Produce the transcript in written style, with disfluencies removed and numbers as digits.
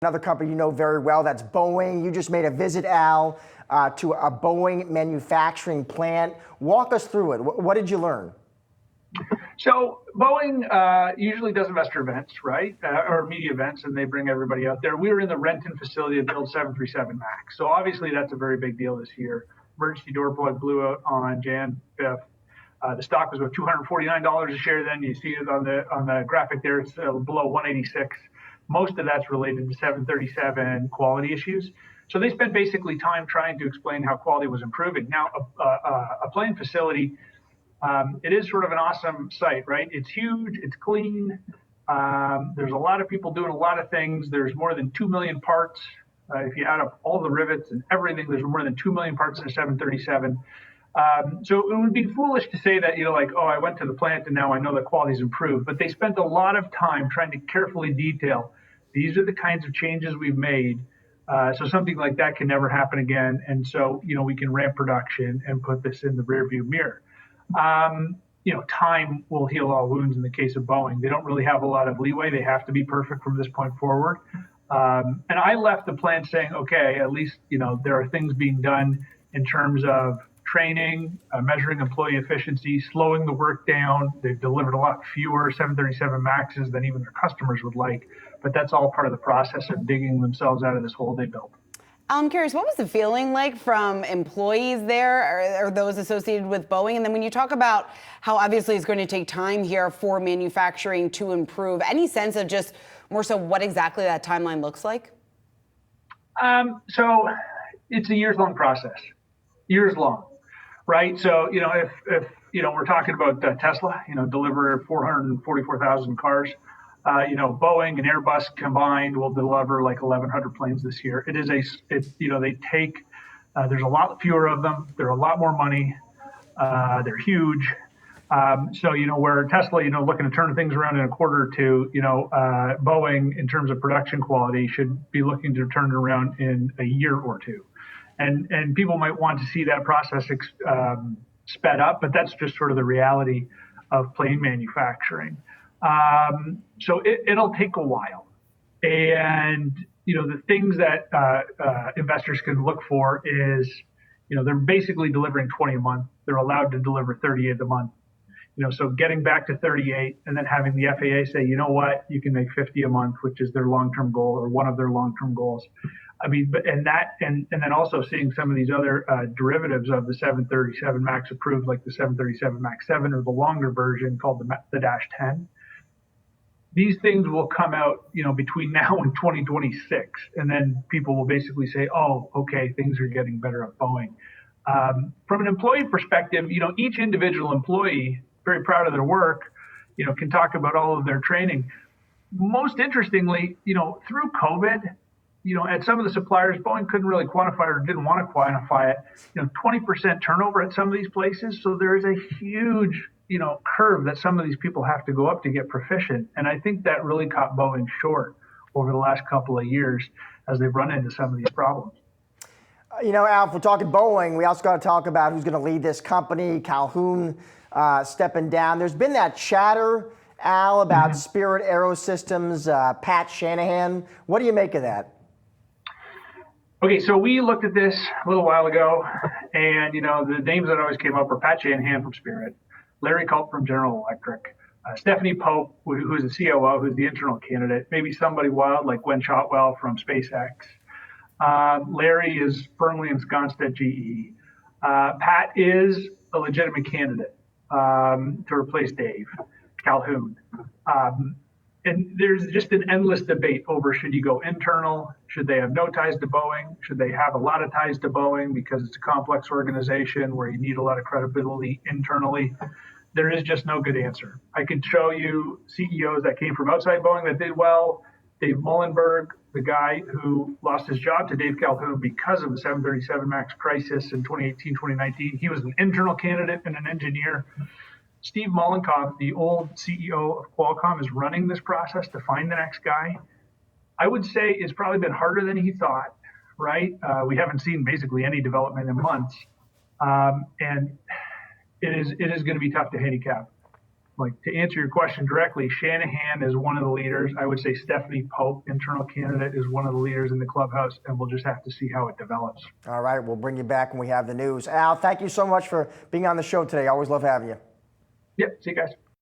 Another company you know very well, that's Boeing. You just made a visit, Al, to a Boeing manufacturing plant. Walk us through it. What did you learn? So Boeing usually does investor events, right, or media events, and they bring everybody out there. We were in the Renton facility to build 737 MAX. So obviously that's a very big deal this year. Emergency door plug blew out on Jan 5th. The stock was about $249 a share then. You see it on the graphic there. It's below 186. Most of that's related to 737 quality issues. So they spent basically time trying to explain how quality was improving. Now, a plane facility, it is sort of an awesome site, right? It's huge, it's clean. There's a lot of people doing a lot of things. There's more than 2 million parts. If you add up all the rivets and everything, there's more than 2 million parts in a 737. So it would be foolish to say that, like, oh, I went to the plant and now I know the quality's improved. But they spent a lot of time trying to carefully detail, these are the kinds of changes we've made. So something like that can never happen again. And so, we can ramp production and put this in the rearview mirror. Time will heal all wounds in the case of Boeing. They don't really have a lot of leeway. They have to be perfect from this point forward. And I left the plant saying, okay, at least, there are things being done in terms of training, measuring employee efficiency, slowing the work down. They've delivered a lot fewer 737 MAXs than even their customers would like. But that's all part of the process of digging themselves out of this hole they built. I'm curious, what was the feeling like from employees there or those associated with Boeing? And then when you talk about how obviously it's going to take time here for manufacturing to improve, any sense of just more so what exactly that timeline looks like? So it's a years-long process, years long, right? So, if we're talking about Tesla, deliver 444,000 cars. Boeing and Airbus combined will deliver like 1,100 planes this year. They take, there's a lot fewer of them. They're a lot more money. They're huge. So, where Tesla, looking to turn things around in a quarter or two, Boeing, in terms of production quality, should be looking to turn it around in a year or two. And people might want to see that process sped up, but that's just sort of the reality of plane manufacturing. So it'll take a while. And, the things that investors can look for is, they're basically delivering 20 a month. They're allowed to deliver 38 a month. So getting back to 38 and then having the FAA say, you know what, you can make 50 a month, which is their long-term goal or one of their long-term goals. And then also seeing some of these other derivatives of the 737 MAX approved, like the 737 MAX 7 or the longer version called the Dash 10. These things will come out, between now and 2026. And then people will basically say, oh, okay, things are getting better at Boeing. From an employee perspective, each individual employee, very proud of their work, can talk about all of their training. Most interestingly, through COVID, at some of the suppliers, Boeing couldn't really quantify or didn't want to quantify it, 20% turnover at some of these places. So there is a huge, curve that some of these people have to go up to get proficient. And I think that really caught Boeing short over the last couple of years as they've run into some of these problems. Al, if we're talking Boeing, we also got to talk about who's going to lead this company, Calhoun stepping down. There's been that chatter, Al, about Spirit Aerosystems, Pat Shanahan. What do you make of that? Okay, so we looked at this a little while ago, and, the names that always came up were Pat Shanahan from Spirit, Larry Culp from General Electric, Stephanie Pope, who's the COO, who's the internal candidate, maybe somebody wild like Gwen Shotwell from SpaceX. Larry is firmly ensconced at GE. Pat is a legitimate candidate to replace Dave Calhoun. And there's just an endless debate over, should you go internal? Should they have no ties to Boeing? Should they have a lot of ties to Boeing because it's a complex organization where you need a lot of credibility internally? There is just no good answer. I could show you CEOs that came from outside Boeing that did well. Dave Mullenberg, the guy who lost his job to Dave Calhoun because of the 737 MAX crisis in 2018, 2019. He was an internal candidate and an engineer. Steve Mollenkopf, the old CEO of Qualcomm, is running this process to find the next guy. I would say it's probably been harder than he thought, right? We haven't seen basically any development in months. And it is going to be tough to handicap like to answer your question directly, Shanahan is one of the leaders. I would say Stephanie Pope, internal candidate, is one of the leaders in the clubhouse, and we'll just have to see how it develops. All right, we'll bring you back when we have the news. Al, thank you so much for being on the show today. Always love having you. Yep, see you guys.